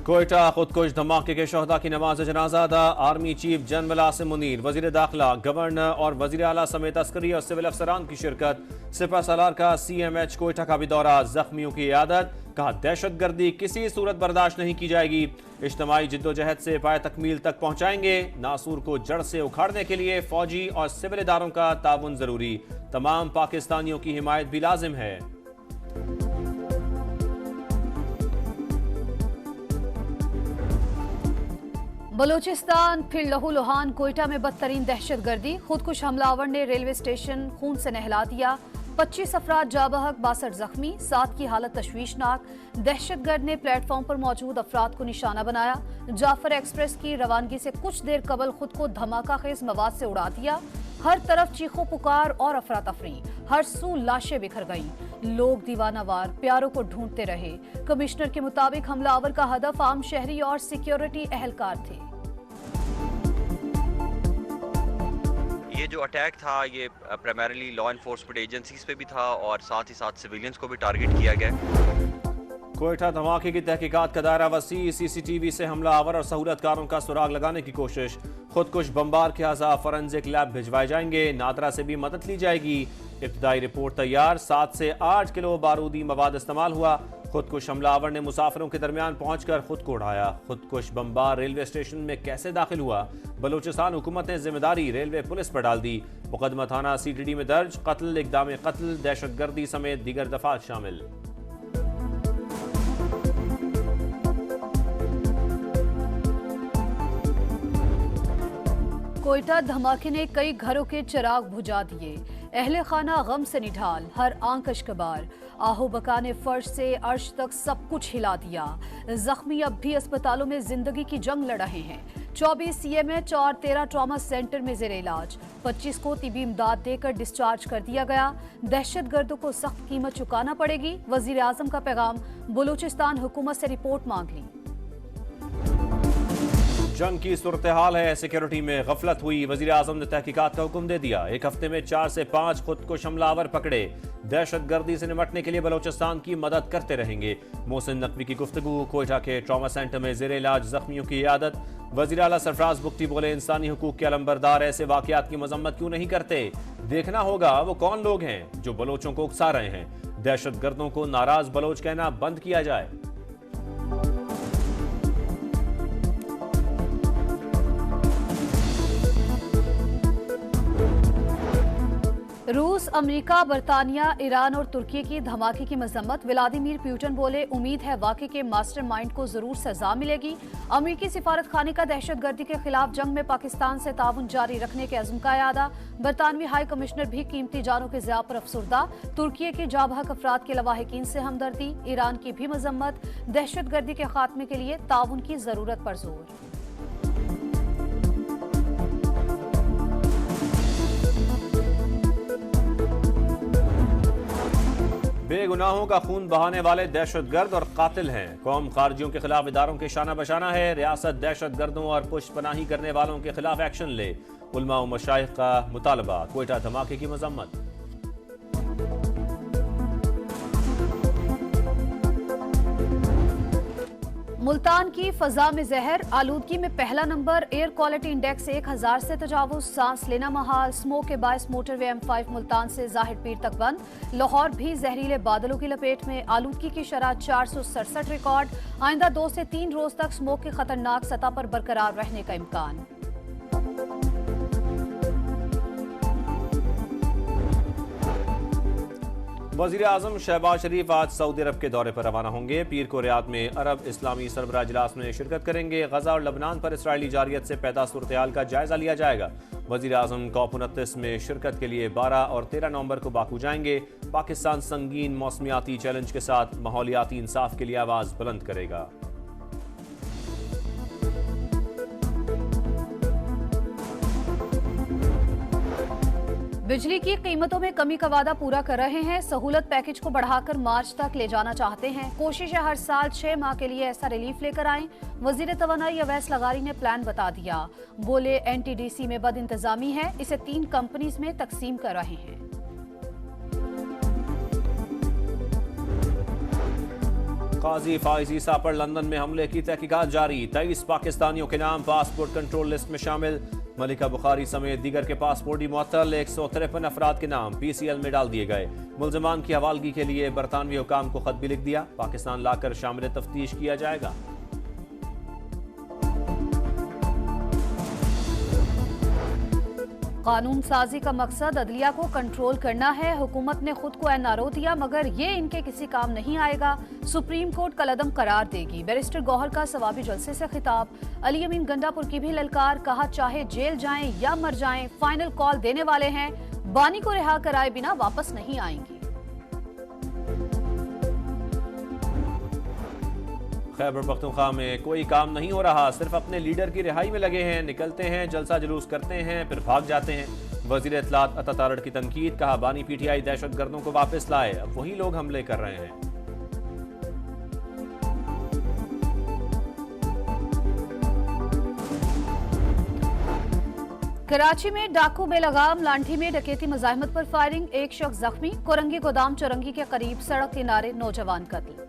कोयटा खुदकुश धमाके के शहदा की नमाज जनाजा अदा। Army chief general Asim Munir, वजीर दाखिला, गवर्नर और वजीर आला समेत अस्करी और सिविल अफसरान की शिरकत। सिपह सालार का CMH कोयटा का भी दौरा, जख्मियों की इयादत। कहा दहशतगर्दी किसी सूरत बर्दाश्त नहीं की जाएगी, इज्तिमाई जिद्दोजहद से पाए तकमील तक पहुंचाएंगे। नासूर को जड़ से उखाड़ने के लिए फौजी और सिविल इदारों का ताउन जरूरी, तमाम पाकिस्तानियों की हिमायत भी लाजिम है। बलूचिस्तान फिर लहूलुहान। कोयटा में बदतरीन दहशतगर्दी, खुदकुश हमलावर ने रेलवे स्टेशन खून से नहला दिया। 25 अफराद जाबहक, 62 जख्मी, 7 की हालत तशवीशनाक। दहशतगर्द ने प्लेटफॉर्म पर मौजूद अफराद को निशाना बनाया। जाफर एक्सप्रेस की रवानगी से कुछ देर कबल खुद को धमाका खेज मवाद से उड़ा दिया। हर तरफ चीखों पुकार और अफरा तफरी, हर सू लाशें बिखर गईं। लोग दीवानावार प्यारों को ढूंढते रहे। कमिश्नर के मुताबिक हमलावर का हदफ आम शहरी और सिक्योरिटी एहलकार थे। ये जो अटैक था ये प्राइमरीली लॉ एनफोर्समेंट एजेंसीज पे भी था और साथ ही साथ सिविलियंस को भी टारगेट किया गया। कोयटा धमाके की तहकीकात का दायरा वसी, CCTV से हमलावर और सहूलतकारों का सुराग लगाने की कोशिश। खुदकुश बम्बार के अज़ा फॉरेंसिक लैब भिजवाए जाएंगे, नादरा से भी मदद ली जाएगी। इब्तदाई रिपोर्ट तैयार, 7 से 8 किलो बारूदी मवाद इस्तेमाल हुआ। खुदकुश हमलावर ने मुसाफिरों के दरमियान पहुंचकर खुद को उड़ाया। खुदकुश बम्बार रेलवे स्टेशन में कैसे दाखिल हुआ? बलूचिस्तान हुकूमत ने जिम्मेदारी रेलवे पुलिस पर डाल दी। मुकदमा थाना CTD में दर्ज। कत्ल, इक़दाम कत्ल, दहशतगर्दी समेत दीगर दफात शामिल। कोयटा धमाके ने कई घरों के चिराग बुझा दिए। अहले खाना गम से निढाल, हर आंख अश्कबार। आहो बका ने फर्श से अर्श तक सब कुछ हिला दिया। जख्मी अब भी अस्पतालों में जिंदगी की जंग लड़ रहे हैं। 24 CMH और 13 ट्रॉमा सेंटर में जेर इलाज। 25 को तिबी इमदाद देकर डिस्चार्ज कर दिया गया। दहशतगर्दों को सख्त कीमत चुकाना पड़ेगी। वजीर आजम का पैगाम, बलूचिस्तान हुकूमत से रिपोर्ट मांग ली। जंग की सूरत हाल है, सिक्योरिटी में गफलत हुई। वजीर आजम ने तहकीकात का हुक्म दे दिया। एक हफ्ते में 4 से 5 खुदकुश हमलावर पकड़े। दहशतगर्दी से निपटने के लिए बलूचिस्तान की मदद करते रहेंगे। मोहसिन नकवी की गुफ्तगू। कोयटा के ट्रॉमा सेंटर में जेर इलाज जख्मियों की इयादत। वजीर आला सरफराज बुगटी बोले, इंसानी हुकूक के अलंबरदार ऐसे वाकयात की मजम्मत क्यों नहीं करते? देखना होगा वो कौन लोग हैं जो बलोचों को उकसा रहे हैं। दहशतगर्दों को नाराज बलोच कहना बंद किया जाए। रूस, अमेरिका, बरतानिया, ईरान और तुर्की की धमाके की मजम्मत। व्लादिमीर पुतिन बोले, उम्मीद है वाकई के मास्टरमाइंड को जरूर सजा मिलेगी। अमेरिकी सिफारत खाने का दहशतगर्दी के खिलाफ जंग में पाकिस्तान से ताउन जारी रखने के अज़्म का यादा। बरतानवी हाई कमिश्नर भी कीमती जानों के ज़िया पर अफसुर्दा। तुर्की के जाबहक अफराद के लवाहिकीन से हमदर्दी। ईरान की भी मजम्मत। दहशतगर्दी के खात्मे के लिए ताउन की जरूरत पर जोर। बेगुनाहों का खून बहाने वाले दहशतगर्द और कातिल हैं। कौम खारजियों के खिलाफ इदारों के शाना बशाना है। रियासत दहशतगर्दों और पुष्पनाही करने वालों के खिलाफ एक्शन ले। उलमा व मशाइख का मुतालबा। कोयटा धमाके की मजम्मत। मुल्तान की फजा में जहर, आलूदगी में पहला नंबर। एयर क्वालिटी इंडेक्स 1000 से तजावुज। सांस लेना महाल। स्मोक के बायस मोटरवे M5 मुल्तान से जाहिर पीर तक बंद। लाहौर भी जहरीले बादलों की लपेट में। आलूदगी की शरह 467 रिकॉर्ड। आइंदा 2 से 3 रोज तक स्मोक की खतरनाक सतह पर बरकरार रहने का इम्कान। वज़ीर आज़म शहबाज शरीफ आज सऊदी अरब के दौरे पर रवाना होंगे। पीर को रियाद में अरब इस्लामी सरबराह इजलास में शिरकत करेंगे। गजा और लबनान पर इसराइली जारियत से पैदा सूरत हाल का जायजा लिया जाएगा। वज़ीर आज़म COP29 में शिरकत के लिए 12 और 13 नवंबर को बाकू जाएंगे। पाकिस्तान संगीन मौसमियाती चैलेंज के साथ माहौलियाती इंसाफ के लिए आवाज़ बुलंद करेगा। बिजली की कीमतों में कमी का वादा पूरा कर रहे हैं। सहूलत पैकेज को बढ़ाकर मार्च तक ले जाना चाहते हैं। कोशिश है हर साल 6 माह के लिए ऐसा रिलीफ लेकर आएं। वजीर तवानाई अवैस लगारी ने प्लान बता दिया। बोले NTDC में बद इंतजामी है, इसे 3 कंपनीज में तकसीम कर रहे हैं। काजी फाइज ईसा पर लंदन में हमले की तहकीकात जारी। 23 पाकिस्तानियों के नाम पासपोर्ट कंट्रोल लिस्ट में शामिल। मलिका बुखारी समेत दीगर के पासपोर्ट ही मुअत्तल। 153 अफराद के नाम PCL में डाल दिए गए। मुल्जमान की हवालगी के लिए बरतानवी हुकाम को खत भी लिख दिया। पाकिस्तान लाकर शामिल तफ्तीश किया जाएगा। कानून साजी का मकसद अदलिया को कंट्रोल करना है। हुकूमत ने खुद को NRO दिया मगर ये इनके किसी काम नहीं आएगा। सुप्रीम कोर्ट कलअदम करार देगी। बैरिस्टर गौहर का सवाबी जलसे से खिताब। अली अमीन गंडापुर की भी ललकार। कहा चाहे जेल जाएं या मर जाएं, फाइनल कॉल देने वाले हैं। बानी को रिहा कराए बिना वापस नहीं आएंगे। खैबर पख्तूनख्वा में कोई काम नहीं हो रहा, सिर्फ अपने लीडर की रिहाई में लगे हैं। निकलते हैं, जलसा जुलूस करते हैं, फिर भाग जाते हैं। वजीर इत्तलात अता तारड़ की तनकीद। कहा बानी PTI दहशतगर्दों को वापस लाए, अब वही लोग हमले कर रहे हैं। कराची में डाकू बेलगाम लांठी में डकैती मुजाहिमत पर फायरिंग। एक शख्स जख्मी। कोरंगी गोदाम चौरंगी के करीब सड़क किनारे नौजवान कत्ल।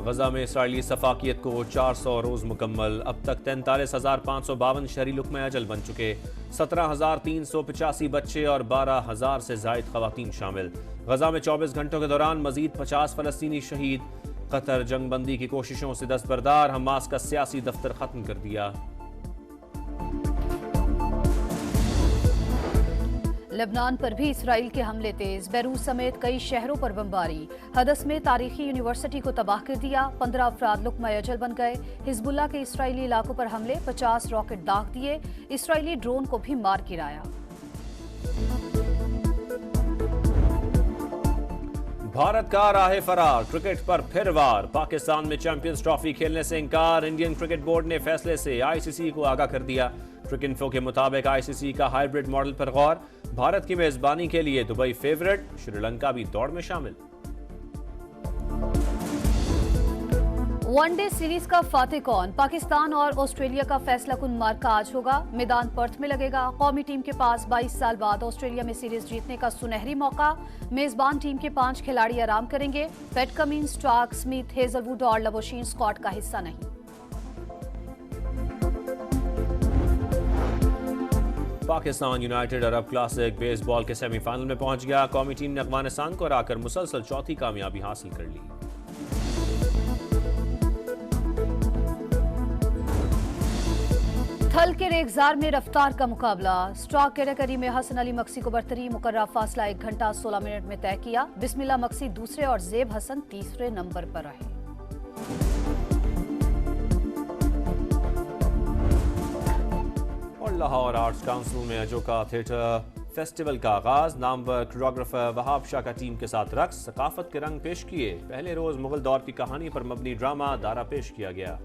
गजा में इसराइली सफाकियत को 400 रोज मुकम्मल। अब तक 43,552 शहरी लुक़्मा अजल बन चुके। 17,385 बच्चे और 12,000 से जायद खवातीन शामिल। गजा में 24 घंटों के दौरान मजीद 50 फलस्तीनी शहीद। कतर जंगबंदी की कोशिशों से दस्तबरदार। हमास का सियासी दफ्तर खत्म कर दिया। लेबनान पर भी इसराइल के हमले तेज। बैरूत समेत कई शहरों पर बमबारी। हदस में तारीखी यूनिवर्सिटी को तबाह कर दिया। 15 अफराद लुक़्मा अजल बन गए। हिजबुल्लाह के इसराइली इलाकों पर हमले। 50 रॉकेट दाग दिए। इसराइली ड्रोन को भी मार गिराया। भारत का राह फरार। क्रिकेट पर फिर वार। पाकिस्तान में चैंपियंस ट्रॉफी खेलने से इंकार। इंडियन क्रिकेट बोर्ड ने फैसले से ICC को आगाह कर दिया। क्रिकइन्फो के मुताबिक ICC का हाइब्रिड मॉडल पर गौर। भारत की मेजबानी के लिए दुबई फेवरेट। श्रीलंका भी दौड़ में शामिल। वनडे सीरीज का फातेह कौन? पाकिस्तान और ऑस्ट्रेलिया का फैसला कुन मार्का आज होगा। मैदान पर्थ में लगेगा। कौमी टीम के पास 22 साल बाद ऑस्ट्रेलिया में सीरीज जीतने का सुनहरी मौका। मेजबान टीम के 5 खिलाड़ी आराम करेंगे। Pat Cummins, Starc, Smith, Hazlewood और लबोशीन स्क्वाड का हिस्सा नहीं। Pakistan United Arab classic baseball के सेमीफाइनल में पहुंच गया। कौमी टीम ने अफगानिस्तान को हराकर मुसलसल चौथी कामयाबी हासिल कर ली। थल के रेगजार में रफ्तार का मुकाबला। स्ट्रोक कैटेगरी में हसन अली मक्सी को बरतरी। मुकर्रर फासला 1 घंटा 16 मिनट में तय किया। बिस्मिल्लाह मक्सी दूसरे और जेब हसन तीसरे नंबर पर रहे। और लाहौर आर्ट्स काउंसिल में अजोका थिएटर फेस्टिवल का आगाज। नामवर कोरियोग्राफर वहाब शाह का टीम के साथ रक्स, सकाफत के रंग पेश किए। पहले रोज मुगल दौर की कहानी पर मबनी ड्रामा दारा पेश किया गया।